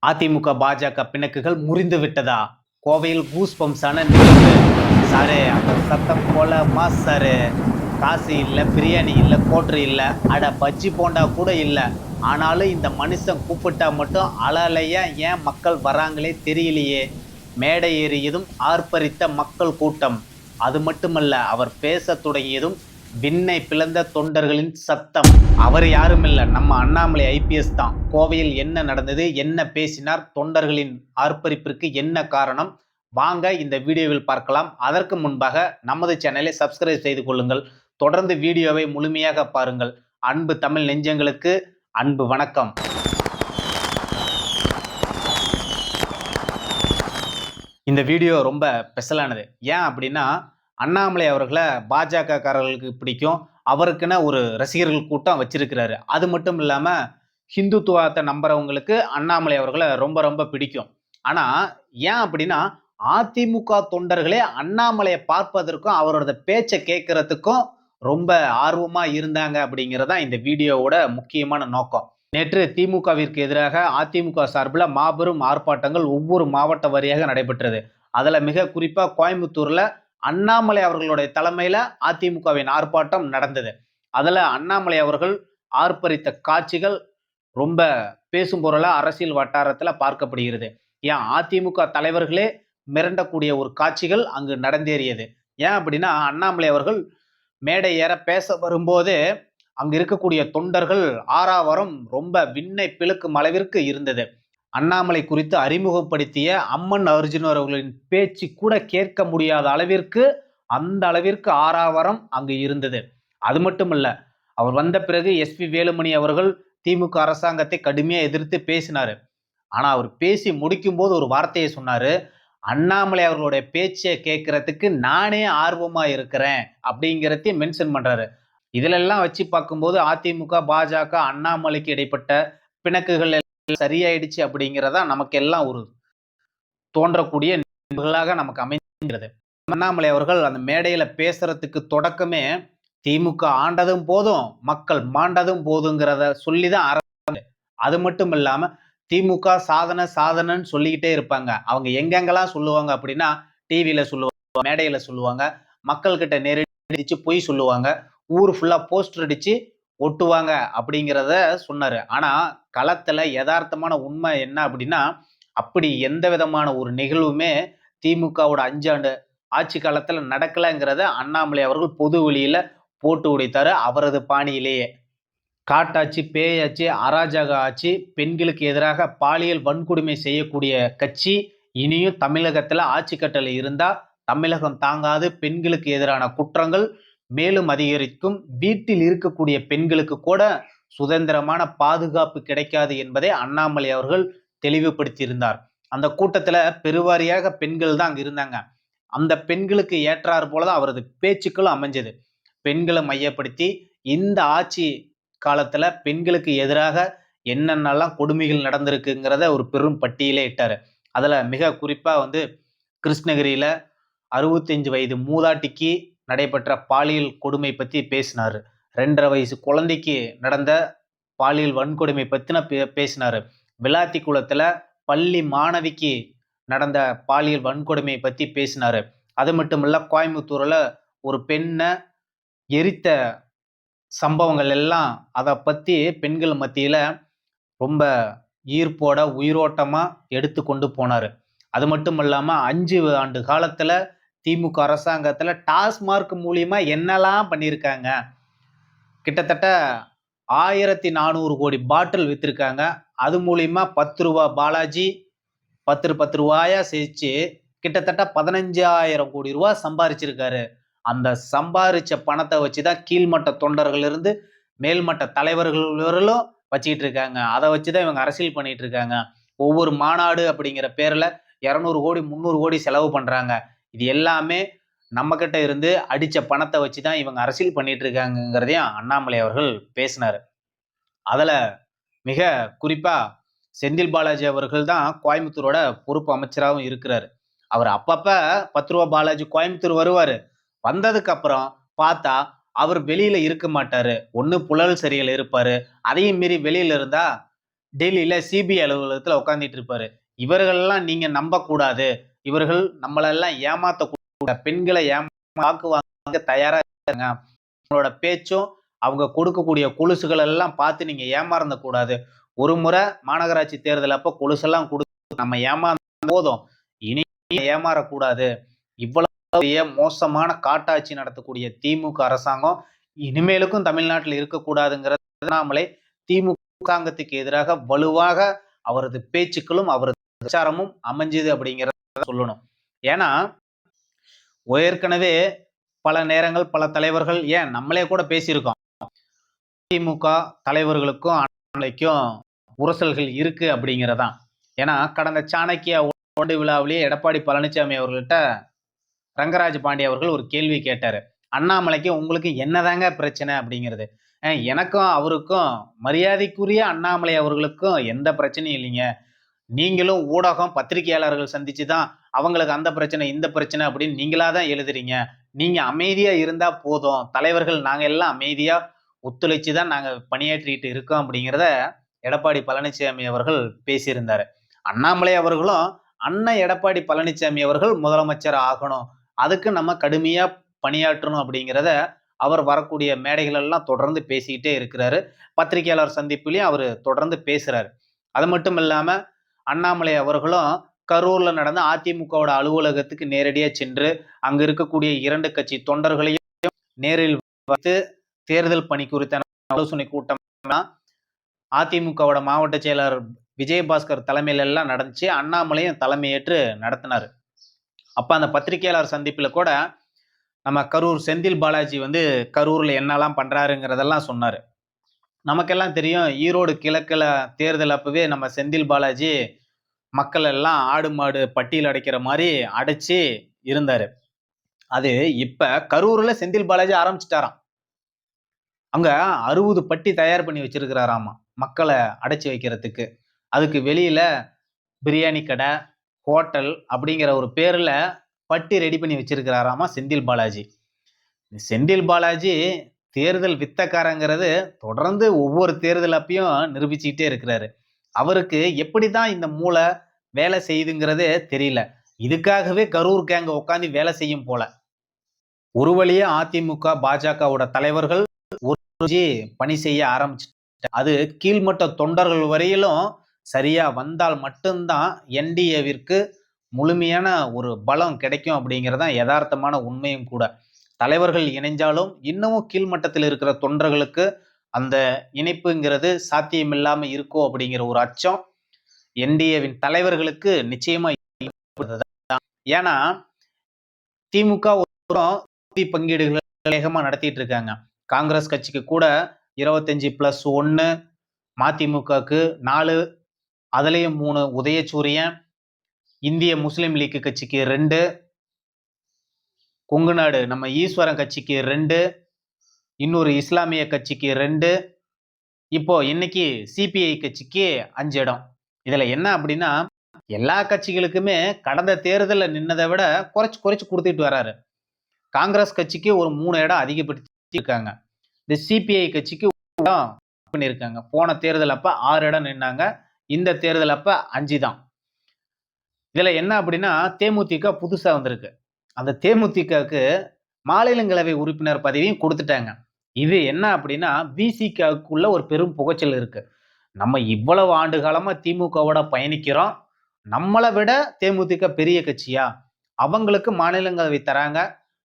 அதிமுக பாஜக பிணக்குகள் முறிந்து விட்டதா? கோவையில் கூஸ் பம்ப்ஸான நிகழ்வு. சாரு அந்த சத்தம் போல மாஸ் சாரு. காசு இல்லை, பிரியாணி இல்லை, கோட்ரு இல்லை, அட பஜ்ஜி போண்டா கூட இல்லை. ஆனாலும் இந்த மனுஷன் கூப்பிட்டா மட்டும் அலையா ஏன் மக்கள் வராங்களே தெரியலையே. மேடை ஏறியதும் ஆர்ப்பரித்த மக்கள் கூட்டம். அது மட்டுமல்ல, அவர் பேசத் தொடங்கியதும் விண்ணை பிளந்த தொண்டர்களின் சத்தம். அவர் யாரும் இல்ல, நம்ம அண்ணாமலை ஐபிஎஸ் தான். கோவையில் என்ன நடந்தது, என்ன பேசினார், தொண்டர்களின் ஆர்ப்பரிப்பிற்கு என்ன காரணம், வாங்க இந்த வீடியோவில் பார்க்கலாம். அதற்கு முன்பாக நமது சேனலை சப்ஸ்கிரைப் செய்து கொள்ளுங்கள். தொடர்ந்து வீடியோவை முழுமையாக பாருங்கள். அன்பு தமிழ் நெஞ்சங்களுக்கு அன்பு வணக்கம். இந்த வீடியோ ரொம்ப ஸ்பெஷலானது. ஏன் அப்படின்னா, அண்ணாமலை அவர்களை பாஜக காரர்களுக்கு பிடிக்கும். அவருக்குன்னு ஒரு ரசிகர்கள் கூட்டம் வச்சிருக்கிறாரு. அது மட்டும் இல்லாம ஹிந்துத்துவத்தை நம்புறவங்களுக்கு அண்ணாமலை அவர்களை ரொம்ப ரொம்ப பிடிக்கும். ஆனா ஏன் அப்படின்னா, அதிமுக தொண்டர்களே அண்ணாமலையை பார்ப்பதற்கும் அவரோட பேச்சை கேட்கறதுக்கும் ரொம்ப ஆர்வமா இருந்தாங்க அப்படிங்கிறதான் இந்த வீடியோவோட முக்கியமான நோக்கம். நேற்று திமுகவிற்கு எதிராக அதிமுக சார்பில் மாபெரும் ஆர்ப்பாட்டங்கள் ஒவ்வொரு மாவட்ட வாரியாக நடைபெற்றது. அதுல மிக குறிப்பா கோயம்புத்தூர்ல அண்ணாமலை அவர்களுடைய தலைமையில அதிமுகவின் ஆர்ப்பாட்டம் நடந்தது. அதுல அண்ணாமலை அவர்கள் ஆர்ப்பரித்த காட்சிகள் ரொம்ப பேசும் பொருளா அரசியல் வட்டாரத்துல பார்க்கப்படுகிறது. ஏன் அதிமுக தலைவர்களே மிரண்டக்கூடிய ஒரு காட்சிகள் அங்கு நடந்தேறியது. ஏன் அப்படின்னா, அண்ணாமலை அவர்கள் மேடை ஏற பேச வரும்போது அங்கு இருக்கக்கூடிய தொண்டர்கள் ஆறாவரம் ரொம்ப விண்ணை பிளக்கும் அளவிற்கு இருந்தது. அண்ணாமலை குறித்து அறிமுகப்படுத்திய அம்மன் அர்ஜுன் அவர்களின் பேச்சு கூட கேட்க முடியாத அளவிற்கு அந்த அளவிற்கு ஆறாவரம் அங்கு இருந்தது. அது மட்டுமல்ல, அவர் வந்த பிறகு எஸ்பி வேலுமணி அவர்கள் திமுக அரசாங்கத்தை கடுமையா எதிர்த்து பேசினாரு. ஆனா அவர் பேசி முடிக்கும் போது ஒரு வார்த்தையை சொன்னாரு, அண்ணாமலை அவர்களுடைய பேச்சை கேட்கறதுக்கு நானே ஆர்வமா இருக்கிறேன் அப்படிங்கிறதையும் மென்ஷன் பண்றாரு. இதுல எல்லாம் வச்சு பார்க்கும்போது அதிமுக பாஜக அண்ணாமலைக்கு இடைப்பட்ட பிணக்குகள் சரியாயிடுச்சு அப்படிங்கிறதா நமக்கு எல்லாம் ஒரு தோன்றக்கூடிய நிகழ்வாக நமக்கு அமைகிறது. அண்ணாமலை அவர்கள் அந்த மேடையில பேசுறதுக்கு தொடக்கமே திமுக ஆண்டதும் போதும் மக்கள் மாண்டதும் போதுங்கிறத சொல்லிதான் ஆரம்பிச்சாங்க. அது மட்டும் இல்லாம திமுக சாதனை சாதனைன்னு சொல்லிக்கிட்டே இருப்பாங்க. அவங்க எங்கெங்கெல்லாம் சொல்லுவாங்க அப்படின்னா, டிவியில சொல்லுவாங்க, மேடையில சொல்லுவாங்க, மக்கள் கிட்ட நேரடிச்சு பொய் சொல்லுவாங்க, ஊர் ஃபுல்லா போஸ்டர் அடிச்சு ஒட்டுவாங்க அப்படிங்கிறத சொன்னாரு. ஆனா களத்துல யதார்த்தமான உண்மை என்ன அப்படின்னா, அப்படி எந்த விதமான ஒரு நிகழ்வுமே திமுகவோட 5 ஆண்டு ஆட்சி காலத்துல நடக்கலைங்கிறத அண்ணாமலை அவர்கள் பொது வெளியில போட்டு உடைத்தாரு அவரது பாணியிலேயே. காட்டாட்சி, பேயாட்சி, அராஜக ஆட்சி, பெண்களுக்கு எதிராக பாலியல் வன்கொடுமை செய்யக்கூடிய கட்சி இனியும் தமிழகத்துல ஆட்சி கட்டளை இருந்தா தமிழகம் தாங்காது. பெண்களுக்கு எதிரான குற்றங்கள் மேலும் அதிகரிக்கும். வீட்டில் இருக்கக்கூடிய பெண்களுக்கு கூட சுதந்திரமான பாதுகாப்பு கிடைக்காது என்பதை அண்ணாமலை அவர்கள் தெளிவுபடுத்தியிருந்தார். அந்த கூட்டத்துல பெருவாரியாக பெண்கள் தான் அங்க இருந்தாங்க. அந்த பெண்களுக்கு ஏற்றாறு போலதான் அவரது பேச்சுக்களும் அமைஞ்சது. பெண்களை மையப்படுத்தி இந்த ஆட்சி காலத்துல பெண்களுக்கு எதிராக என்னென்னலாம் கொடுமைகள் நடந்திருக்குங்கிறத ஒரு பெரும் பட்டியலே இட்டாரு. அதுல மிக குறிப்பா கிருஷ்ணகிரியில 65 வயது மூதாட்டிக்கு நடைபெற்ற பாலியல் கொடுமை பத்தி பேசினாரு. 2.5 வயசு குழந்தைக்கு நடந்த பாலியல் வன்கொடுமை பத்தின பேசினாரு. விளாத்திக்குளத்துல பள்ளி மாணவிக்கு நடந்த பாலியல் வன்கொடுமை பத்தி பேசினாரு. அது மட்டும் இல்ல, கோயம்புத்தூர்ல ஒரு பெண்ணை எரித்த சம்பவங்கள் எல்லாம் அதை பத்தி பெண்கள் மத்தியில ரொம்ப ஈர்ப்போட உயிரோட்டமா எடுத்து கொண்டு போனாரு. அது மட்டும் இல்லாம 5 ஆண்டு காலத்துல திமுக அரசாங்கத்துல டாஸ்மார்க் மூலியமா என்னெல்லாம் பண்ணியிருக்காங்க, கிட்டத்தட்ட 1400 கோடி பாட்டில் வித்திருக்காங்க. அது மூலியமா 10 ரூபா பாலாஜி 10 ரூபாயா சேர்த்து கிட்டத்தட்ட 15,000 கோடி ரூபாய் சம்பாரிச்சிருக்காரு. அந்த சம்பாரிச்ச பணத்தை வச்சுதான் கீழ்மட்ட தொண்டர்கள் இருந்து மேல்மட்ட தலைவர்கள் வரலும் வச்சுக்கிட்டு இருக்காங்க. அதை வச்சுதான் இவங்க அரசியல் பண்ணிட்டு இருக்காங்க. ஒவ்வொரு மாநாடு அப்படிங்கிற பேர்ல 200 கோடி 300 கோடி செலவு பண்றாங்க. இது எல்லாமே நம்ம கிட்ட இருந்து அடிச்ச பணத்தை வச்சுதான் இவங்க அரசியல் பண்ணிட்டு இருக்காங்கிறதையும் அண்ணாமலை அவர்கள் பேசினாரு. அதுல மிக குறிப்பா செந்தில் பாலாஜி அவர்கள் தான் கோயம்புத்தூரோட பொறுப்பு அமைச்சராகவும் இருக்கிறாரு. அவர் அப்பப்ப 10 ரூபா பாலாஜி கோயம்புத்தூர் வருவாரு. வந்ததுக்கு அப்புறம் பார்த்தா அவர் வெளியில இருக்க மாட்டாரு. ஒண்ணு புழல் சிறையில் இருப்பாரு. அதையும் மீறி வெளியில இருந்தா டெல்லியில சிபிஐ அலுவலகத்துல உட்கார்ந்துட்டு இருப்பாரு. இவர்களெல்லாம் நீங்க நம்பக்கூடாது. இவர்கள் நம்மளெல்லாம் ஏமாத்தக்கூடாது. பெண்களை வாக்கு வாங்க தயாரா இருங்க. அவங்களோட பேச்சும், அவங்க கொடுக்கக்கூடிய கொலுசுகள் எல்லாம் பார்த்து நீங்க ஏமாறந்த கூடாது. ஒரு முறை மாநகராட்சி தேர்தல் அப்ப கொலுசெல்லாம் குடுத்து நம்ம ஏமாந்த போதும். இனி ஏமாறக்கூடாது. இவ்வளவு மோசமான காட்டாட்சி நடத்தக்கூடிய திமுக அரசாங்கம் இனிமேலுக்கும் தமிழ்நாட்டில் இருக்கக்கூடாதுங்கிறது அண்ணாமலை திமுகத்துக்கு எதிராக வலுவாக அவரது பேச்சுக்களும் அவரது பிரச்சாரமும் அமைஞ்சது அப்படிங்கிறத சொல்லணும். ஏன்னா ஏற்கனவே பல நேரங்கள் பல தலைவர்கள் ஏன் நம்மளே கூட பேசியிருக்கோம். திமுக தலைவர்களுக்கும் அண்ணாமலைக்கும் உரசல்கள் இருக்கு அப்படிங்கிறதான். ஏன்னா கடந்த சாணக்கிய ஆண்டு விழாவிலேயே எடப்பாடி பழனிசாமி அவர்கள்ட்ட ரங்கராஜ் பாண்டிய அவர்கள் ஒரு கேள்வி கேட்டாரு. அண்ணாமலைக்கு உங்களுக்கு என்னதாங்க பிரச்சனை அப்படிங்கிறது. எனக்கும் அவருக்கும் மரியாதைக்குரிய அண்ணாமலை அவர்களுக்கும் எந்த பிரச்சனையும் இல்லைங்க. நீங்களும் ஊடகம் பத்திரிகையாளர்கள் சந்திச்சு தான் அவங்களுக்கு அந்த பிரச்சனை இந்த பிரச்சனை அப்படின்னு நீங்களா தான் எழுதுறீங்க. நீங்க அமைதியா இருந்தா போதும். தலைவர்கள் நாங்க எல்லாம் அமைதியா ஒத்துழைச்சு தான் நாங்க பணியாற்றிட்டு இருக்கோம் அப்படிங்கிறத எடப்பாடி பழனிசாமி அவர்கள் பேசியிருந்தாரு. அண்ணாமலை அவர்களும் அண்ணன் எடப்பாடி பழனிசாமி அவர்கள் முதலமைச்சர் ஆகணும், அதுக்கு நம்ம கடுமையா பணியாற்றணும் அப்படிங்கிறத அவர் வரக்கூடிய மேடைகள் எல்லாம் தொடர்ந்து பேசிக்கிட்டே இருக்கிறாரு. பத்திரிகையாளர் சந்திப்புலையும் அவர் தொடர்ந்து பேசுறாரு. அது மட்டும் இல்லாம அண்ணாமலை அவர்களும் கரூர்ல நடந்த அதிமுகவோட அலுவலகத்துக்கு நேரடியா சென்று அங்க இருக்கக்கூடிய 2 கட்சி தொண்டர்களையும் நேரில் வைத்து தேர்தல் பணி குறித்த ஆலோசனை கூட்டம் அதிமுகவோட மாவட்ட செயலர் விஜயபாஸ்கர் தலைமையில எல்லாம் நடந்துச்சு. அண்ணாமலையும் தலைமையேற்று நடத்தினாரு. அப்ப அந்த பத்திரிகையாளர் சந்திப்புல கூட நம்ம கரூர் செந்தில் பாலாஜி கரூர்ல என்னெல்லாம் பண்றாருங்கிறதெல்லாம் சொன்னாரு. நமக்கெல்லாம் தெரியும், ஈரோடு கிழக்குல தேர்தல் அப்பவே நம்ம செந்தில் பாலாஜி மக்கள் எல்லாம் ஆடு மாடு பட்டியல் அடைக்கிற மாதிரி அடைச்சு இருந்தாரு. அது இப்ப கரூர்ல செந்தில் பாலாஜி ஆரம்பிச்சுட்டாராம். அங்க 60 பட்டி தயார் பண்ணி வச்சிருக்கிறாராமா மக்களை அடைச்சு வைக்கிறதுக்கு. அதுக்கு வெளியில பிரியாணி கடை, ஹோட்டல் அப்படிங்கிற ஒரு பேர்ல பட்டி ரெடி பண்ணி வச்சிருக்கிறாராமா செந்தில் பாலாஜி. செந்தில் பாலாஜி தேர்தல் வித்தக்காரங்கிறது தொடர்ந்து ஒவ்வொரு தேர்தல் அப்பயும் நிரூபிச்சுக்கிட்டே இருக்கிறாரு. அவருக்கு எப்படிதான் இந்த மூளை வேலை செய்யுதுங்கிறதே தெரியல. இதுக்காகவே கரூர் கேங்க உட்காந்து வேலை செய்யும் போல. ஒரு வழியா அதிமுக பாஜகவோட தலைவர்கள் பணி செய்ய ஆரம்பிச்சு, அது கீழ்மட்ட தொண்டர்கள் வரையிலும் சரியா வந்தால் மட்டும்தான் என்டிஏவிற்கு முழுமையான ஒரு பலம் கிடைக்கும் அப்படிங்கிறதான் யதார்த்தமான உண்மையும் கூட. தலைவர்கள் இணைஞ்சாலும் இன்னமும் கீழ்மட்டத்தில் இருக்கிற தொண்டர்களுக்கு அந்த இணைப்புங்கிறது சாத்தியமில்லாம இருக்கும் அப்படிங்கிற ஒரு அச்சம் என்டிஏவின் தலைவர்களுக்கு நிச்சயமா. ஏன்னா திமுக பங்கீடுகள் வேகமா நடத்திட்டு இருக்காங்க. காங்கிரஸ் கட்சிக்கு கூட 25+1, மதிமுகவுக்கு 4, அதுலயும் 3 உதயசூரியன், இந்திய முஸ்லிம் லீக் கட்சிக்கு 2, கொங்கு நாடு நம்ம ஈஸ்வரன் கட்சிக்கு 2, இன்னொரு இஸ்லாமிய கட்சிக்கு 2, இப்போ இன்னைக்கு சிபிஐ கட்சிக்கு 5 இடம். இதுல என்ன அப்படின்னா எல்லா கட்சிகளுக்குமே கடந்த தேர்தலில் நின்னதை விட குறைச்சு கொடுத்துட்டு வராரு. காங்கிரஸ் கட்சிக்கு ஒரு 3 இடம் அதிகப்படுத்தி இருக்காங்க. இந்த சிபிஐ கட்சிக்கு பண்ணியிருக்காங்க. போன தேர்தல் அப்ப 6 இடம் நின்னாங்க. இந்த தேர்தல் அப்ப 5 தான். இதுல என்ன அப்படின்னா தேமுதிக புதுசா வந்திருக்கு. அந்த தேமுதிகவுக்கு மாநிலங்களவை உறுப்பினர் பதவியும் கொடுத்துட்டாங்க. இது என்ன அப்படின்னா விசிகவுக்குள்ள ஒரு பெரும் புகைச்சல் இருக்கு. நம்ம இவ்வளவு ஆண்டு காலமா திமுகவோட பயணிக்கிறோம், நம்மளை விட தேமுதிக பெரிய கட்சியா, அவங்களுக்கு மாநிலங்களவை தராங்க,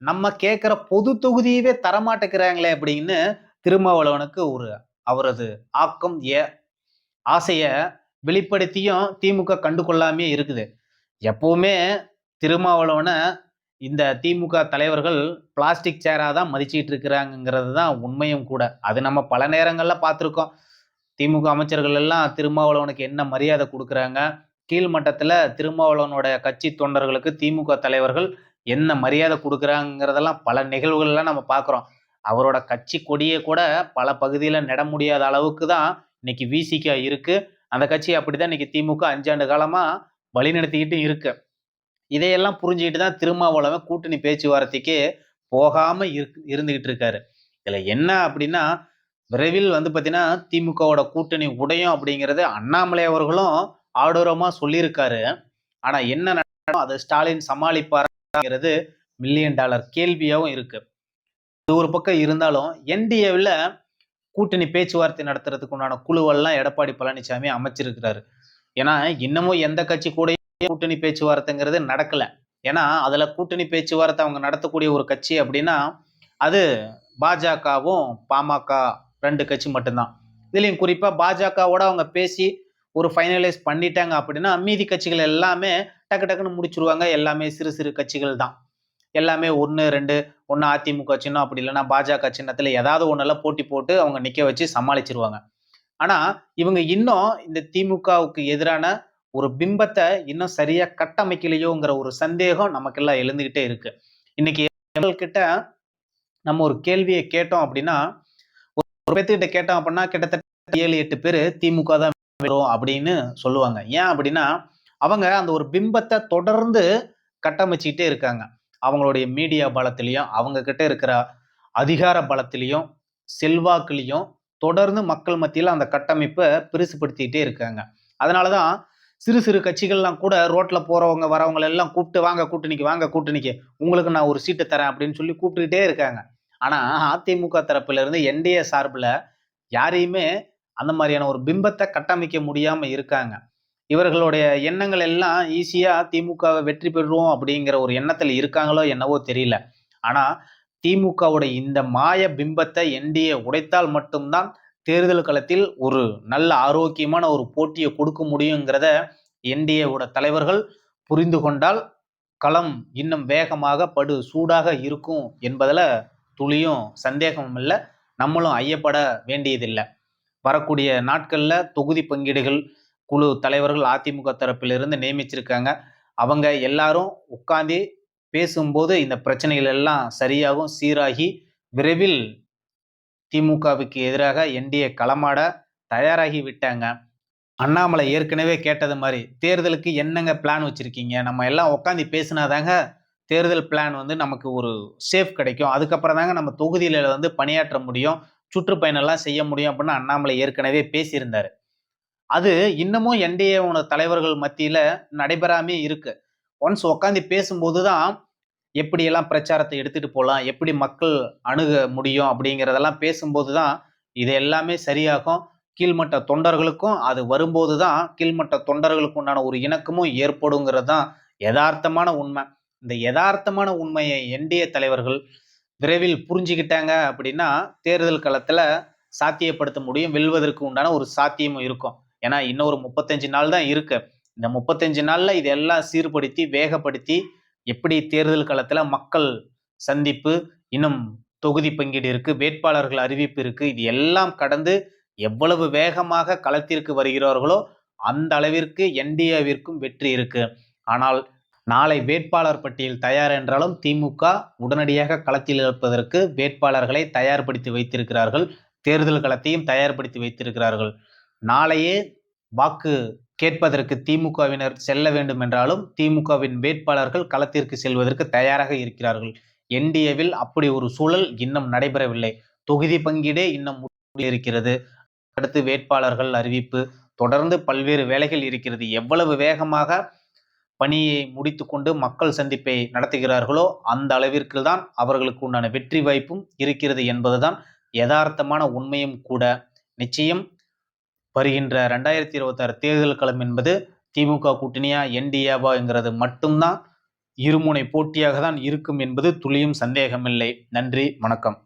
நம்ம கேட்கிற பொது தொகுதியவே தரமாட்டேங்கிறாங்களே அப்படின்னு திருமாவளவனுக்கு ஒரு அவரது ஆசைய வெளிப்படுத்தியும் திமுக கண்டுகொள்ளாமே இருக்குது. எப்பவுமே திருமாவளவனை இந்த திமுக தலைவர்கள் பிளாஸ்டிக் சேரா தான் மதிச்சிட்டு இருக்கிறாங்கிறது தான் உண்மையும் கூட. அது நம்ம பல நேரங்கள்ல பார்த்திருக்கோம். திமுக அமைச்சர்கள் எல்லாம் திருமாவளவனுக்கு என்ன மரியாதை கொடுக்குறாங்க, கீழ்மட்டத்துல திருமாவளவனோட கட்சி தொண்டர்களுக்கு திமுக தலைவர்கள் என்ன மரியாதை கொடுக்குறாங்கிறதெல்லாம் பல நிகழ்வுகள்லாம் நம்ம பார்க்குறோம். அவரோட கட்சி கொடியை கூட பல பகுதியில நட முடியாத அளவுக்கு தான் இன்னைக்கு விசிக இருக்கு. அந்த கட்சி அப்படிதான் இன்னைக்கு திமுக 5 ஆண்டு காலமா வழிநடத்திக்கிட்டு இருக்கு. இதையெல்லாம் புரிஞ்சுக்கிட்டு தான் திருமாவளவன் கூட்டணி பேச்சுவார்த்தைக்கு போகாம இருந்துகிட்டு இருக்காரு. இதுல என்ன அப்படின்னா விரைவில் பார்த்தீங்கன்னா திமுகவோட கூட்டணி உடையும் அப்படிங்கிறது அண்ணாமலை அவர்களும் ஆடோரமா சொல்லியிருக்காரு. ஆனா என்ன நடக்கும் அதை ஸ்டாலின் சமாளிப்பாருங்கிறது மில்லியன் டாலர் கேள்வியாவும் இருக்கு. இது ஒரு பக்கம் இருந்தாலும் என்டிஏவில் கூட்டணி பேச்சுவார்த்தை நடத்துறதுக்கு உண்டான குழுவெல்லாம் எடப்பாடி பழனிசாமி அமைச்சிருக்கிறாரு. ஏன்னா இன்னமும் எந்த கட்சி கூட கூட்டணி பேச்சுவார்த்தைங்கிறது நடக்கல. ஏன்னா அதுல கூட்டணி பேச்சுவார்த்தை அவங்க நடத்தக்கூடிய ஒரு கட்சி அப்படின்னா அது பாஜகவும் பாமக 2 கட்சி மட்டும்தான். இதுலயும் குறிப்பா பாஜகவோட அவங்க பேசி ஒரு ஃபைனலைஸ் பண்ணிட்டாங்க அப்படின்னா மீதி கட்சிகள் எல்லாமே டக்கு டக்குன்னு முடிச்சிருவாங்க. எல்லாமே சிறு சிறு கட்சிகள் தான். எல்லாமே 1, 2 ஒன்னு அதிமுக சின்னம் அப்படி இல்லைன்னா பாஜக சின்னத்துல ஏதாவது ஒன்னெல்லாம் போட்டி போட்டு அவங்க நிக்க வச்சு சமாளிச்சிருவாங்க. ஆனா இவங்க இன்னும் இந்த திமுகவுக்கு எதிரான ஒரு பிம்பத்தை இன்னும் சரியா கட்டமைக்கலையோங்கிற ஒரு சந்தேகம் நமக்கெல்லாம் எழுந்துகிட்டே இருக்கு. இன்னைக்கு கிட்ட நம்ம ஒரு கேள்வியை கேட்டோம் அப்படின்னா ஒரு பேத்துக்கிட்ட கேட்டோம் அப்படின்னா கிட்டத்தட்ட 7-8 பேரு திமுக தான் வரும் அப்படின்னு சொல்லுவாங்க. ஏன் அப்படின்னா அவங்க அந்த ஒரு பிம்பத்தை தொடர்ந்து கட்டமைச்சுக்கிட்டே இருக்காங்க. அவங்களுடைய மீடியா பலத்திலையும் அவங்க கிட்ட இருக்கிற அதிகார பலத்திலையும் செல்வாக்குலையும் தொடர்ந்து மக்கள் மத்தியில் அந்த கட்டமைப்பை பெருசுபடுத்திக்கிட்டே இருக்காங்க. அதனாலதான் சிறு சிறு கட்சிகள்லாம் கூட ரோட்ல போறவங்க வரவங்க எல்லாம் கூப்பிட்டு வாங்க கூட்டணிக்கு உங்களுக்கு நான் ஒரு சீட்டு தரேன் அப்படின்னு சொல்லி கூப்பிட்டுக்கிட்டே இருக்காங்க. ஆனா அதிமுக தரப்புல இருந்து என்டிஏ சார்புல யாரையுமே அந்த மாதிரியான ஒரு பிம்பத்தை கட்டமைக்க முடியாம இருக்காங்க. இவர்களுடைய எண்ணங்கள் எல்லாம் ஈஸியா திமுகவை வெற்றி பெறுவோம் அப்படிங்கிற ஒரு எண்ணத்துல இருக்காங்களோ என்னவோ தெரியல. ஆனா திமுகவுடைய இந்த மாய பிம்பத்தை என்டிஏ உடைத்தால் மட்டும்தான் தேர்தல் களத்தில் ஒரு நல்ல ஆரோக்கியமான ஒரு போட்டியை கொடுக்க முடியுங்கிறத என்டிஏவோட தலைவர்கள் புரிந்து கொண்டால் களம் இன்னும் வேகமாக படு சூடாக இருக்கும் என்பதுல துளியும் சந்தேகமும் இல்லை. நம்மளும் ஐயப்பட வேண்டியதில்லை. வரக்கூடிய நாட்கள்ல தொகுதி பங்கீடுகள் குழு தலைவர்கள் அதிமுக தரப்பிலிருந்து நியமிச்சிருக்காங்க. அவங்க எல்லாரும் உட்கார்ந்து பேசும்போது இந்த பிரச்சனைகள் எல்லாம் சரியாகும், சீராகி விரைவில் திமுகவுக்கு எதிராக என்டிஏ களமாட தயாராகி விட்டாங்க. அண்ணாமலை ஏற்கனவே கேட்டது மாதிரி தேர்தலுக்கு என்னங்க பிளான் வச்சிருக்கீங்க, நம்ம எல்லாம் உட்காந்து பேசினாதாங்க தேர்தல் பிளான் நமக்கு ஒரு சேஃப் கிடைக்கும், அதுக்கப்புறம் தாங்க நம்ம தொகுதியில பணியாற்ற முடியும், சுற்றுப்பயணம் எல்லாம் செய்ய முடியும் அப்படின்னு அண்ணாமலை ஏற்கனவே பேசியிருந்தாரு. அது இன்னமும் என்டிஏ தலைவர்கள் மத்தியில நடைபெறாமே இருக்கு. ஒன்ஸ் உட்காந்து பேசும்போதுதான் எப்படியெல்லாம் பிரச்சாரத்தை எடுத்துட்டு போகலாம், எப்படி மக்கள் அணுக முடியும் அப்படிங்கிறதெல்லாம் பேசும்போதுதான் இது எல்லாமே சரியாகும். கீழ்மட்ட தொண்டர்களுக்கும் அது வரும்போதுதான் கீழ்மட்ட தொண்டர்களுக்கு உண்டான ஒரு இணக்கமும் ஏற்படுங்கிறது தான் யதார்த்தமான உண்மை. இந்த யதார்த்தமான உண்மையை என்டிஏ தலைவர்கள் விரைவில் புரிஞ்சுக்கிட்டாங்க அப்படின்னா தேர்தல் களத்துல சாத்தியப்படுத்த முடியும், வெல்வதற்கு உண்டான ஒரு சாத்தியமும் இருக்கும். ஏன்னா இன்னொரு 35 நாள் தான் இருக்கு. இந்த 35 நாள்ல இதெல்லாம் சீர்படுத்தி வேகப்படுத்தி எப்படி தேர்தல் களத்துல மக்கள் சந்திப்பு, இன்னும் தொகுதி பங்கீடு இருக்கு, வேட்பாளர்கள் அறிவிப்பு இருக்கு, இது எல்லாம் கடந்து எவ்வளவு வேகமாக களத்திற்கு வருகிறார்களோ அந்த அளவிற்கு என்டிஏவிற்கும் வெற்றி இருக்கு. ஆனால் நாளை வேட்பாளர் பட்டியல் தயார் என்றாலும் திமுக உடனடியாக களத்தில் இருப்பதற்கு வேட்பாளர்களை தயார்படுத்தி வைத்திருக்கிறார்கள், தேர்தல் களத்தையும் தயார்படுத்தி வைத்திருக்கிறார்கள். நாளையே வாக்கு கேட்பதற்கு திமுகவினர் செல்ல வேண்டும் என்றாலும் திமுகவின் வேட்பாளர்கள் களத்திற்கு செல்வதற்கு தயாராக இருக்கிறார்கள். என்டிஏவில் அப்படி ஒரு சூழல் இன்னும் நடைபெறவில்லை. தொகுதி பங்கீடே இன்னும் இருக்கிறது. அடுத்து வேட்பாளர்கள் அறிவிப்பு, தொடர்ந்து பல்வேறு வேலைகள் இருக்கிறது. எவ்வளவு வேகமாக பணியை முடித்துக்கொண்டு மக்கள் சந்திப்பை நடத்துகிறார்களோ அந்த அளவிற்கு தான் அவர்களுக்கு உண்டான வெற்றி வாய்ப்பும் இருக்கிறது என்பதுதான் யதார்த்தமான உண்மையும் கூட. நிச்சயம் வருகின்ற 2026 தேர்தல் களம் என்பது திமுக கூட்டணியா என்டிஏவா என்கிறது மட்டும்தான் இருமுனை போட்டியாக தான் இருக்கும் என்பது துளியும் சந்தேகமில்லை. நன்றி, வணக்கம்.